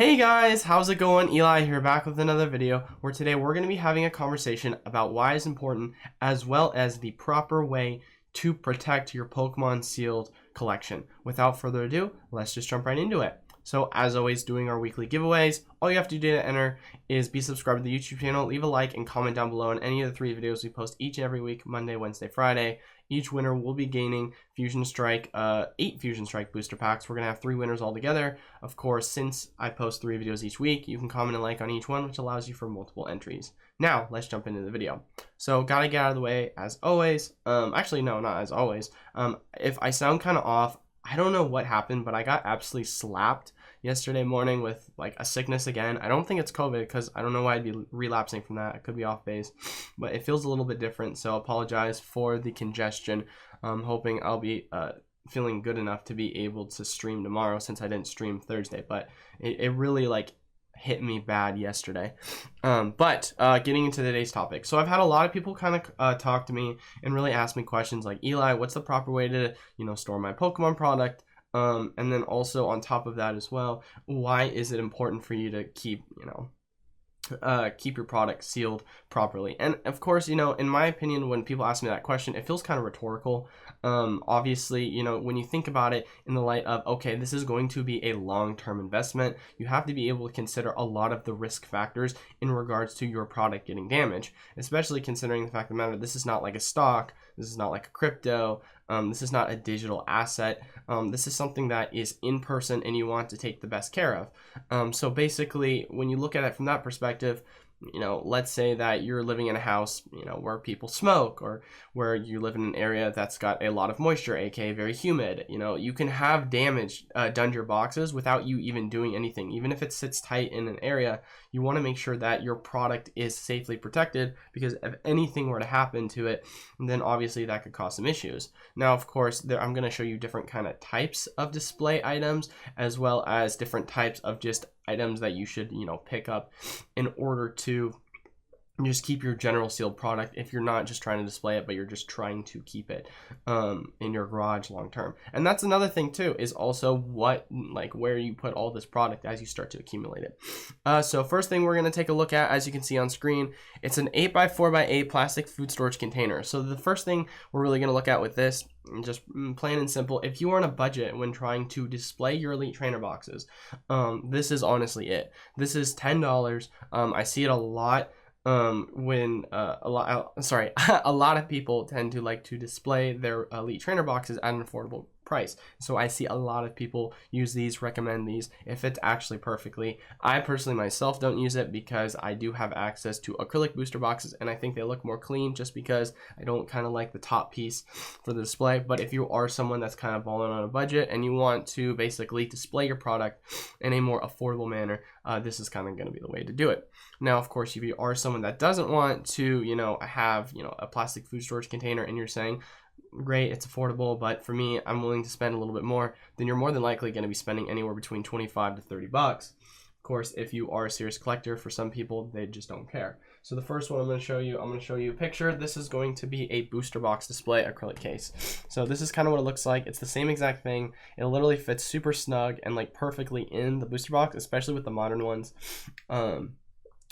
Hey guys, how's it going? Eli here, back with another video where today we're going to be having a conversation about why it's important as well as the proper way to protect your Pokemon sealed collection. Without further ado, let's just jump right into it. So as always, doing our weekly giveaways, all you have to do to enter is be subscribed to the YouTube channel, leave a like, and comment down below on any of the 3 videos we post each and every week, Monday, Wednesday, Friday. Each winner will be gaining Fusion Strike, 8 Fusion Strike booster packs. We're going to have 3 winners all together. Of course, since I post 3 videos each week, you can comment and like on each one, which allows you for multiple entries. Now, let's jump into the video. So, gotta get out of the way, as always. Actually, no, not as always. If I sound kind of off, I don't know what happened, but I got absolutely slapped yesterday morning with like a sickness again. I don't think it's COVID because I don't know why I'd be relapsing from that. I could be off base, but it feels a little bit different. So apologize for the congestion. I'm hoping I'll be feeling good enough to be able to stream tomorrow since I didn't stream Thursday, but it really like hit me bad yesterday. But getting into today's topic. So I've had a lot of people kind of talk to me and really ask me questions like, Eli, what's the proper way to, store my Pokemon product? And then also on top of that as well, why is it important for you to keep, keep your product sealed properly? And of course, in my opinion, when people ask me that question, it feels kind of rhetorical. Obviously, when you think about it in the light of, okay, this is going to be a long-term investment, you have to be able to consider a lot of the risk factors in regards to your product getting damaged, especially considering the fact of the matter, this is not like a stock, this is not like a crypto, this is not a digital asset. This is something that is in person and you want to take the best care of. So basically, when you look at it from that perspective, let's say that you're living in a house, where people smoke, or where you live in an area that's got a lot of moisture, aka very humid. You can have damage done to your boxes without you even doing anything. Even if it sits tight in an area, you want to make sure that your product is safely protected, because if anything were to happen to it, then obviously that could cause some issues. Now, of course, I'm going to show you different kind of types of display items, as well as different types of just items that you should, pick up in order to just keep your general sealed product if you're not just trying to display it, but you're just trying to keep it in your garage long term. And that's another thing too, is also where you put all this product as you start to accumulate it. So first thing we're going to take a look at, as you can see on screen, it's an 8x4x8 plastic food storage container. So the first thing we're really going to look at with this, just plain and simple, if you are on a budget when trying to display your Elite Trainer boxes, this is honestly it. This is $10. I see it a lot. When a lot of people tend to like to display their Elite Trainer boxes at an affordable price. So I see a lot of people use these, recommend these. It fits actually perfectly. I personally myself don't use it because I do have access to acrylic booster boxes and I think they look more clean, just because I don't kind of like the top piece for the display. But if you are someone that's kind of balling on a budget and you want to basically display your product in a more affordable manner, this is kind of going to be the way to do it. Now, of course, if you are someone that doesn't want to, have, a plastic food storage container and you're saying, great, it's affordable, but for me, I'm willing to spend a little bit more, then you're more than likely going to be spending anywhere between 25 to 30 bucks. Of course, if you are a serious collector, for some people, they just don't care. So the first one I'm going to show you a picture. This is going to be a booster box display acrylic case. So this is kind of what it looks like. It's the same exact thing. It literally fits super snug and like perfectly in the booster box, especially with the modern ones.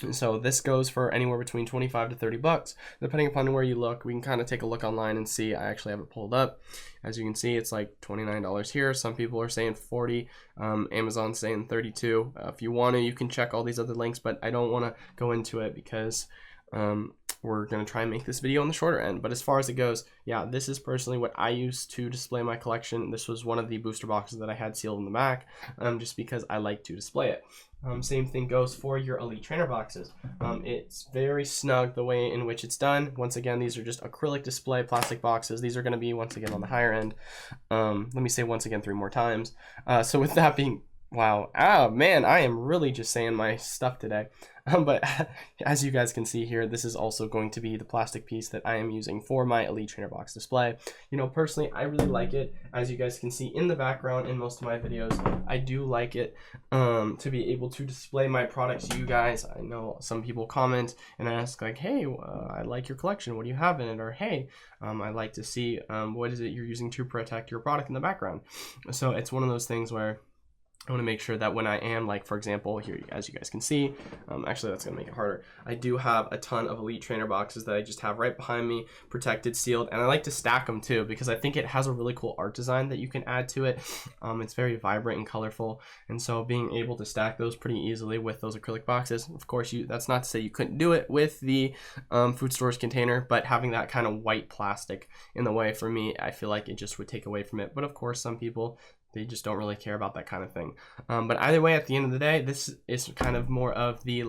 So this goes for anywhere between 25 to 30 bucks, depending upon where you look. We can kind of take a look online and see. I actually have it pulled up. As you can see, it's like $29 here. Some people are saying 40. Amazon's saying 32. If you want to, you can check all these other links, but I don't want to go into it because we're going to try and make this video on the shorter end. But as far as it goes, yeah, this is personally what I use to display my collection. This was one of the booster boxes that I had sealed in the back, just because I like to display it. Same thing goes for your Elite Trainer boxes. It's very snug the way in which it's done. Once again, these are just acrylic display plastic boxes. These are going to be, once again, on the higher end. Let me say once again 3 more times. So with that being, wow, man, I am really just saying my stuff today. But as you guys can see here, this is also going to be the plastic piece that I am using for my Elite Trainer box display. Personally, I really like it. As you guys can see in the background in most of my videos, I do like it to be able to display my products to you guys. I know some people comment and ask like, hey, I like your collection. What do you have in it? Or hey, I like to see what is it you're using to protect your product in the background. So it's one of those things where I want to make sure that when I am, like, for example, here, as you guys can see, actually that's going to make it harder. I do have a ton of Elite Trainer boxes that I just have right behind me, protected, sealed, and I like to stack them too because I think it has a really cool art design that you can add to it. It's very vibrant and colorful, and so being able to stack those pretty easily with those acrylic boxes. Of course, that's not to say you couldn't do it with the food storage container, but having that kind of white plastic in the way, for me, I feel like it just would take away from it. But of course, some people, they just don't really care about that kind of thing. But either way, at the end of the day, this is kind of more of the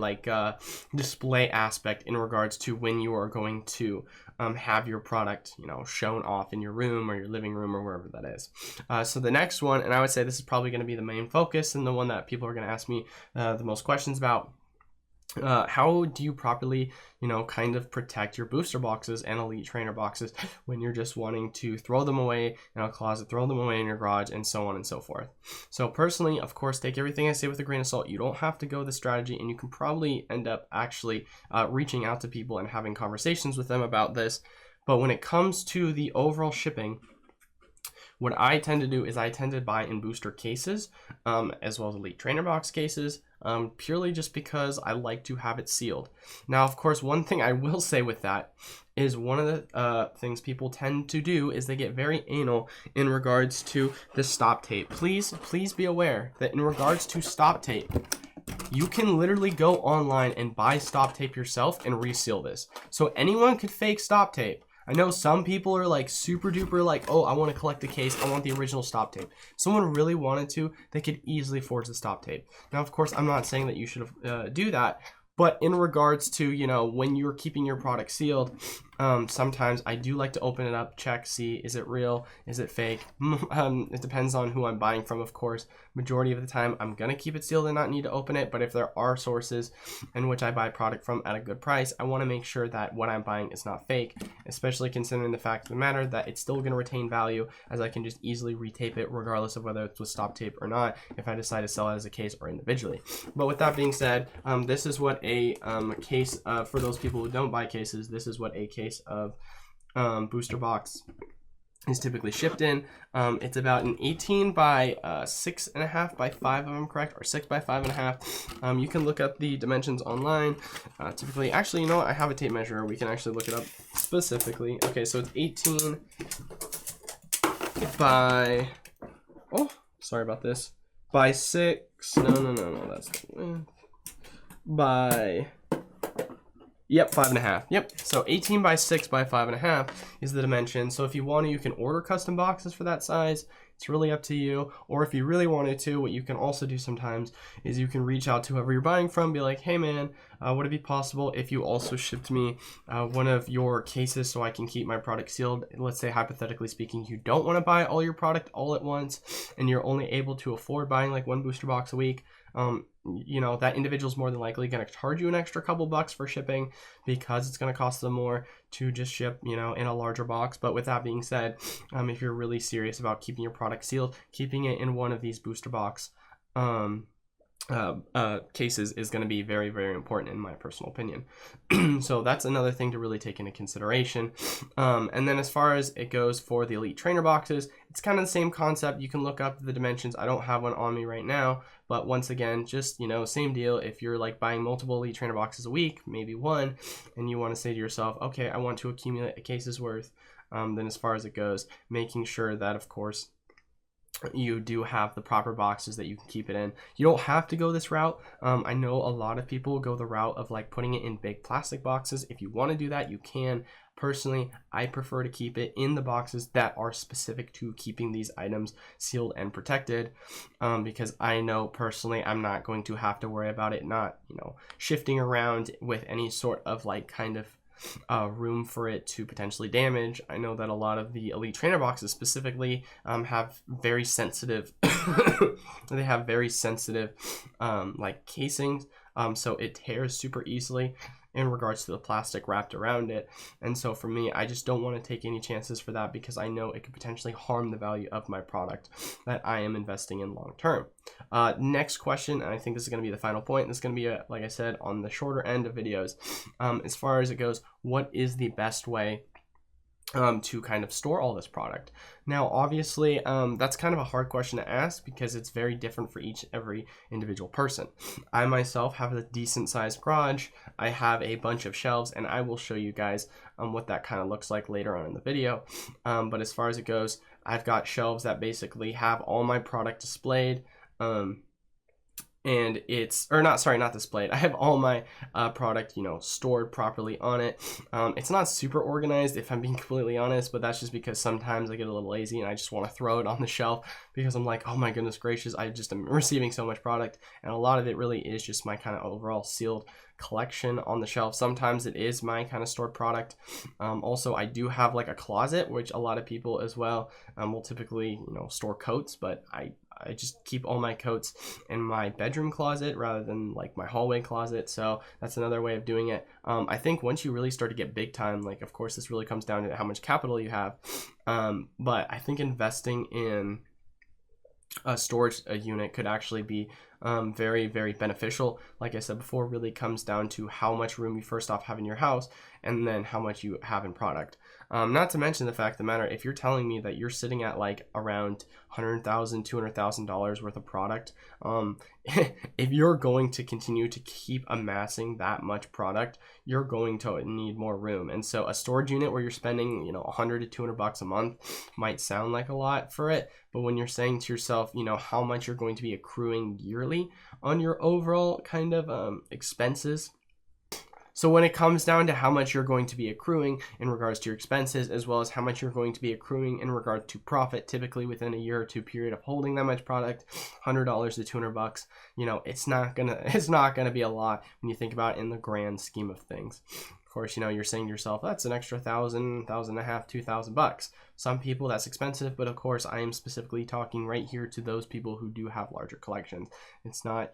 display aspect in regards to when you are going to have your product, shown off in your room or your living room or wherever that is. So the next one, and I would say this is probably going to be the main focus and the one that people are going to ask me the most questions about. How do you properly, kind of protect your booster boxes and Elite Trainer boxes when you're just wanting to throw them away in a closet, throw them away in your garage, and so on and so forth. So personally, of course, take everything I say with a grain of salt. You don't have to go this strategy, and you can probably end up actually reaching out to people and having conversations with them about this. But when it comes to the overall shipping, what I tend to do is I tend to buy in booster cases, as well as Elite Trainer box cases, purely just because I like to have it sealed. Now, of course, one thing I will say with that is one of the things people tend to do is they get very anal in regards to the stop tape. Please be aware that in regards to stop tape, you can literally go online and buy stop tape yourself and reseal this. So anyone could fake stop tape. I know some people are like super duper like, oh, I want to collect the case, I want the original stop tape. Someone really wanted to, they could easily forge the stop tape. Now, of course, I'm not saying that you should do that, but in regards to, when you're keeping your product sealed, sometimes I do like to open it up, check, see, is it real, is it fake? It depends on who I'm buying from, of course. Majority of the time, I'm gonna keep it sealed and not need to open it, but if there are sources in which I buy product from at a good price, I wanna make sure that what I'm buying is not fake, especially considering the fact of the matter that it's still gonna retain value, as I can just easily retape it regardless of whether it's with stop tape or not, if I decide to sell it as a case or individually. But with that being said, this is what a case, for those people who don't buy cases, this is what a case of booster box is typically shipped in. It's about an 18 by 6.5 by 5, if I'm correct, or 6 by 5.5. You can look up the dimensions online. Typically, actually, you know what? I have a tape measure. We can actually look it up specifically. Okay, so it's 18 by, oh, sorry about this, by 6, no, that's by, yep, 5.5. Yep. So 18 by 6 by 5.5 is the dimension. So if you want to, you can order custom boxes for that size. It's really up to you. Or if you really wanted to, what you can also do sometimes is you can reach out to whoever you're buying from, be like, hey man, would it be possible if you also shipped me one of your cases so I can keep my product sealed? Let's say, hypothetically speaking, you don't want to buy all your product all at once and you're only able to afford buying like one booster box a week. That individual's more than likely going to charge you an extra couple bucks for shipping because it's going to cost them more to just ship, in a larger box. But with that being said, if you're really serious about keeping your product sealed, keeping it in one of these booster box cases is going to be very, very important in my personal opinion. So that's another thing to really take into consideration. And then as far as it goes for the Elite Trainer boxes, it's kind of the same concept. You can look up the dimensions. I don't have one on me right now, but once again, just, same deal. If you're like buying multiple Elite Trainer boxes a week, maybe one, and you want to say to yourself, okay, I want to accumulate a case's worth, then as far as it goes, making sure that, of course, you do have the proper boxes that you can keep it in. You don't have to go this route. I know a lot of people go the route of like putting it in big plastic boxes. If you want to do that, you can. Personally, I prefer to keep it in the boxes that are specific to keeping these items sealed and protected, because I know personally I'm not going to have to worry about it not, shifting around with any sort of like kind of room for it to potentially damage. I know that a lot of the Elite Trainer boxes specifically have very sensitive they have very sensitive like casings, so it tears super easily in regards to the plastic wrapped around it. And so for me, I just don't want to take any chances for that because I know it could potentially harm the value of my product that I am investing in long term. Next question, and I think this is going to be the final point. This is going to be, like I said, on the shorter end of videos. As far as it goes, what is the best way to kind of store all this product. Now, obviously, that's kind of a hard question to ask because it's very different for every individual person. I myself have a decent sized garage. I have a bunch of shelves, and I will show you guys what that kind of looks like later on in the video. But as far as it goes, I've got shelves that basically have all my product displayed. And it's, or not, sorry, not displayed. I have all my product, stored properly on it. It's not super organized, if I'm being completely honest, but that's just because sometimes I get a little lazy and I just want to throw it on the shelf because I'm like, oh my goodness gracious, I just am receiving so much product. And a lot of it really is just my kind of overall sealed collection on the shelf. Sometimes it is my kind of stored product. Also, I do have like a closet, which a lot of people as well will typically, store coats, but I just keep all my coats in my bedroom closet rather than like my hallway closet. So that's another way of doing it. I think once you really start to get big time, like of course this really comes down to how much capital you have. But I think investing in a storage unit could actually be very, very beneficial. Like I said before, really comes down to how much room you first off have in your house and then how much you have in product. Not to mention the fact of the matter, if you're telling me that you're sitting at like around $100,000, $200,000 worth of product, if you're going to continue to keep amassing that much product, you're going to need more room. And so a storage unit where you're spending, $100 to $200 a month might sound like a lot for it. But when you're saying to yourself, how much you're going to be accruing yearly on your overall kind of expenses. So when it comes down to how much you're going to be accruing in regards to your expenses, as well as how much you're going to be accruing in regard to profit, typically within a year or two period of holding that much product, $100 to $200, it's not gonna be a lot when you think about it in the grand scheme of things. Of course, you're saying to yourself, that's an extra $1,000, $1,500, $2,000. Some people that's expensive, but of course I am specifically talking right here to those people who do have larger collections. It's not,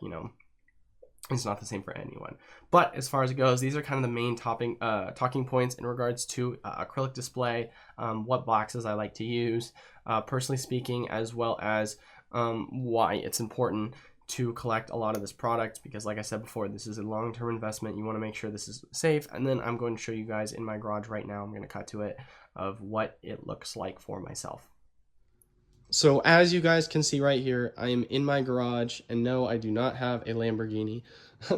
it's not the same for anyone. But as far as it goes, these are kind of the main talking points in regards to acrylic display, what boxes I like to use, personally speaking, as well as why it's important to collect a lot of this product, because like I said before, this is a long-term investment. You want to make sure this is safe. And then I'm going to show you guys in my garage right now, I'm going to cut to it, of what it looks like for myself. So as you guys can see right here, I am in my garage, and no, I do not have a Lamborghini.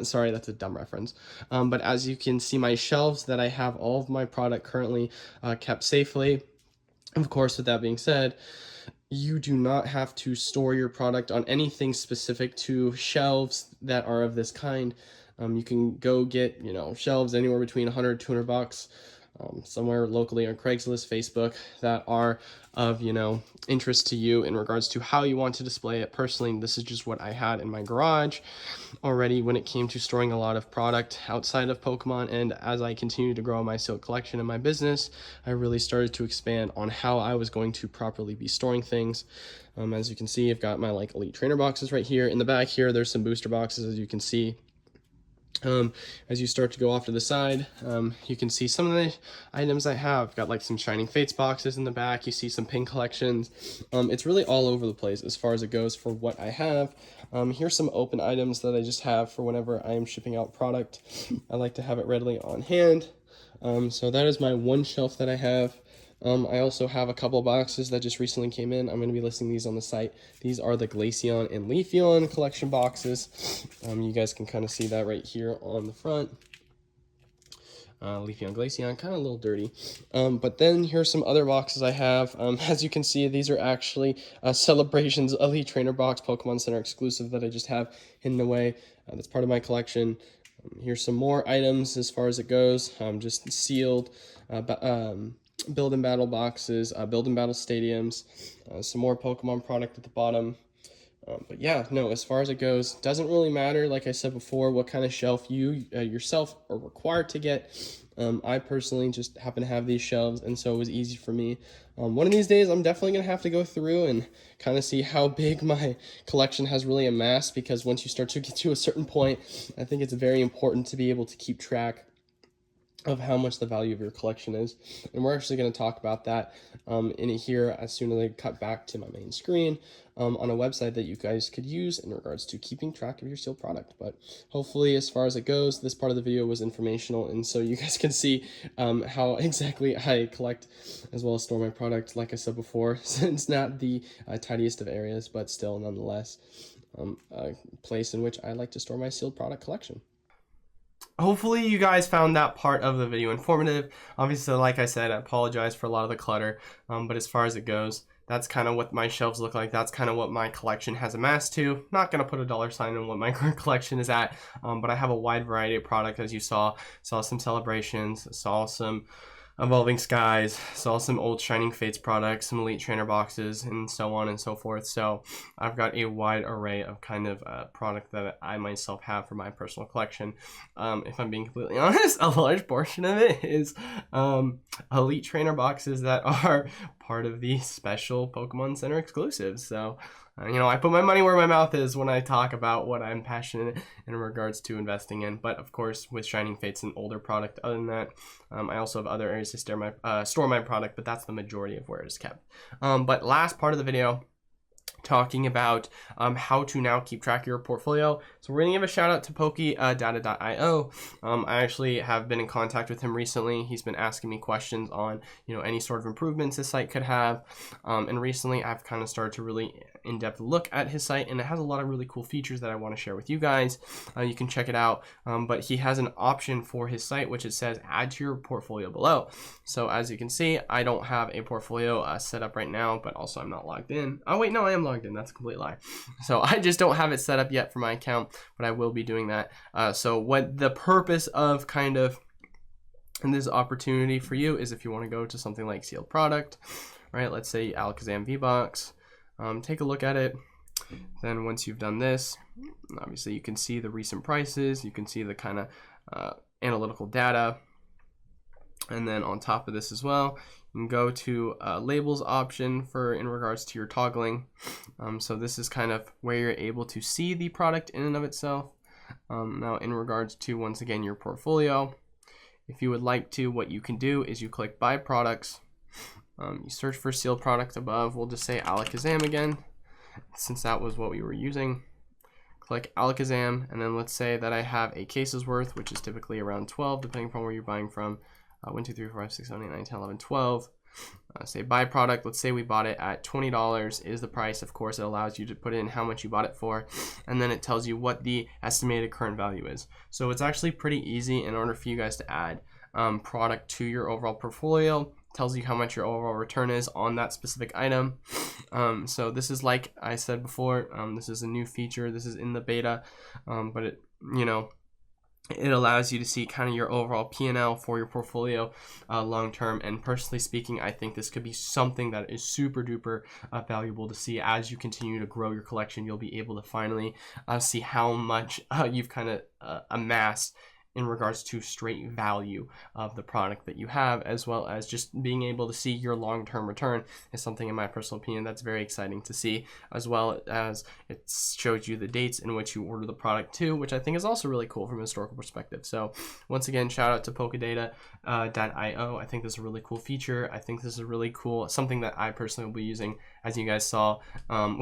Sorry, that's a dumb reference. But as you can see, my shelves that I have all of my product currently kept safely. Of course, with that being said, you do not have to store your product on anything specific to shelves that are of this kind. You can go get, shelves anywhere between $100 to $200, somewhere locally on Craigslist, Facebook, that are of, interest to you in regards to how you want to display it. Personally, this is just what I had in my garage already when it came to storing a lot of product outside of Pokemon. And as I continued to grow my sealed collection in my business, I really started to expand on how I was going to properly be storing things. As you can see, I've got my Elite Trainer boxes right here. In the back here, there's some booster boxes, as you can see. As you start to go off to the side, you can see some of the items I have. Got some Shining Fates boxes in the back. You see some pin collections. It's really all over the place as far as it goes for what I have. Here's some open items that I just have for whenever I am shipping out product. I like to have it readily on hand. So that is my one shelf that I have. I also have a couple boxes that just recently came in. I'm going to be listing these on the site. These are the Glaceon and Leafeon collection boxes. You guys can kind of see that right here on the front. Leafeon, Glaceon, kind of a little dirty. But then here's some other boxes I have. As you can see, these are actually Celebrations Elite Trainer box, Pokemon Center exclusive that I just have hidden away. That's part of my collection. Here's some more items as far as it goes, just sealed. Build and battle boxes, build and battle stadiums, some more Pokemon product at the bottom. But yeah, no, as far as it goes, doesn't really matter, like I said before, what kind of shelf you yourself are required to get. I personally just happen to have these shelves, and so it was easy for me. One of these days, I'm definitely going to have to go through and kind of see how big my collection has really amassed, because once you start to get to a certain point, I think it's very important to be able to keep track of how much the value of your collection is. And we're actually going to talk about that in here as soon as I cut back to my main screen on a website that you guys could use in regards to keeping track of your sealed product. But hopefully, as far as it goes, this part of the video was informational, and so you guys can see how exactly I collect as well as store my product. Like I said before, it's not the tidiest of areas, but still nonetheless a place in which I like to store my sealed product collection. Hopefully you guys found that part of the video informative. Obviously, like I said, I apologize for a lot of the clutter, but as far as it goes, that's kind of what my shelves look like. That's kind of what my collection has amassed to. Not going to put a dollar sign on what my current collection is at, but I have a wide variety of product, as you saw some Celebrations, saw some Evolving Skies, saw some old Shining Fates products, some Elite Trainer boxes, and so on and so forth. So I've got a wide array of kind of product that I myself have for my personal collection. If I'm being completely honest, a large portion of it is Elite Trainer boxes that are part of the special Pokemon Center exclusives. So I put my money where my mouth is when I talk about what I'm passionate in regards to investing in. But of course, with Shining Fates, an older product. Other than that, I also have other areas to store my product, but that's the majority of where it is kept. But last part of the video, talking about how to now keep track of your portfolio. So we're gonna give a shout out to Pokédata.io. I actually have been in contact with him recently. He's been asking me questions on any sort of improvements his site could have, and recently I've kind of started to really in-depth look at his site, and it has a lot of really cool features that I want to share with you guys. You can check it out, but he has an option for his site which it says add to your portfolio below. So as you can see, I don't have a portfolio set up right now, but also I'm not logged in. Oh wait, no, I am logged in. That's a complete lie. So I just don't have it set up yet for my account, but I will be doing that. So what the purpose of kind of this opportunity for you is, if you want to go to something like sealed product, right? Let's say Alakazam V-Box. Take a look at it. Then once you've done this, obviously you can see the recent prices, you can see the kind of analytical data, and then on top of this as well, you can go to labels option for in regards to your toggling. So this is kind of where you're able to see the product in and of itself. Now in regards to, once again, your portfolio, if you would like to, what you can do is you click buy products. You search for sealed product above. We'll just say Alakazam again, since that was what we were using. Click Alakazam, and then let's say that I have a case's worth, which is typically around 12, depending upon where you're buying from. 1, 2, 3, 4, 5, 6, 7, 8, 9, 10, 11, 12. Say buy product. Let's say we bought it at $20 is the price. Of course, it allows you to put in how much you bought it for, and then it tells you what the estimated current value is. So it's actually pretty easy in order for you guys to add product to your overall portfolio. Tells you how much your overall return is on that specific item. So this is, like I said before, this is a new feature. This is in the beta, but it it allows you to see kind of your overall P&L for your portfolio long term. And personally speaking, I think this could be something that is super duper valuable to see as you continue to grow your collection. You'll be able to finally see how much you've kind of amassed in regards to straight value of the product that you have, as well as just being able to see your long-term return is something, in my personal opinion, that's very exciting to see, as well as it shows you the dates in which you order the product too, which I think is also really cool from a historical perspective. So once again, shout out to Pokédata.io. I think this is a really cool feature. I think this is really cool, something that I personally will be using, as you guys saw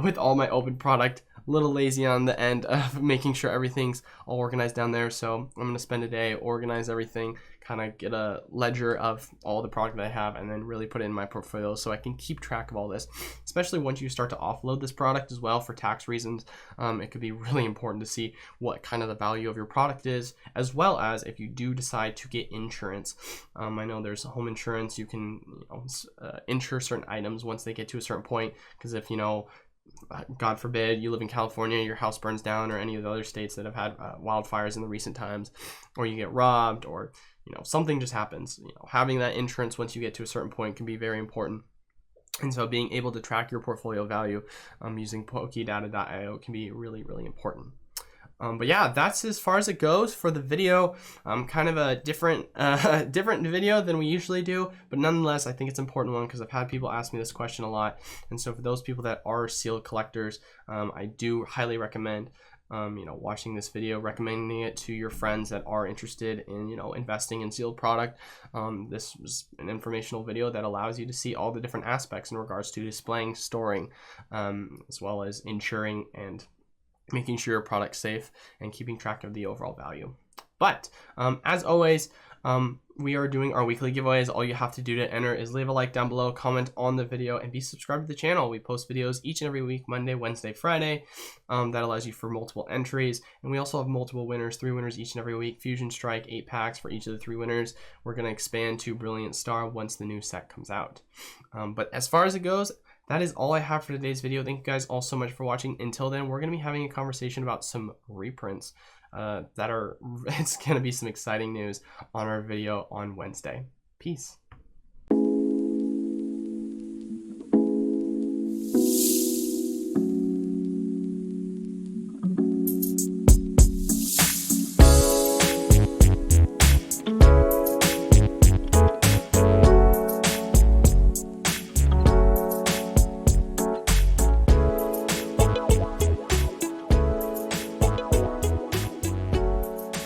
with all my open product. A little lazy on the end of making sure everything's all organized down there, so I'm going to spend a day, organize everything, kind of get a ledger of all the product that I have, and then really put it in my portfolio so I can keep track of all this, especially once you start to offload this product as well for tax reasons. It could be really important to see what kind of the value of your product is, as well as if you do decide to get insurance. I know there's home insurance. You can insure certain items once they get to a certain point, because if God forbid you live in California, your house burns down, or any of the other states that have had wildfires in the recent times, or you get robbed, or something just happens, having that insurance once you get to a certain point can be very important. And so being able to track your portfolio value using Pokédata.io can be really, really important. But yeah, that's as far as it goes for the video. Kind of a different video than we usually do, but nonetheless, I think it's an important one because I've had people ask me this question a lot. And so for those people that are sealed collectors, I do highly recommend watching this video, recommending it to your friends that are interested in, investing in sealed product. This was an informational video that allows you to see all the different aspects in regards to displaying, storing, as well as insuring and making sure your product's safe and keeping track of the overall value. But as always, we are doing our weekly giveaways. All you have to do to enter is leave a like down below, comment on the video, and be subscribed to the channel. We post videos each and every week, Monday, Wednesday, Friday. That allows you for multiple entries. And we also have multiple winners, 3 winners each and every week. Fusion Strike, 8 packs for each of the 3 winners. We're going to expand to Brilliant Star once the new set comes out. But as far as it goes, that is all I have for today's video. Thank you guys all so much for watching. Until then, we're going to be having a conversation about some reprints it's going to be some exciting news on our video on Wednesday. Peace.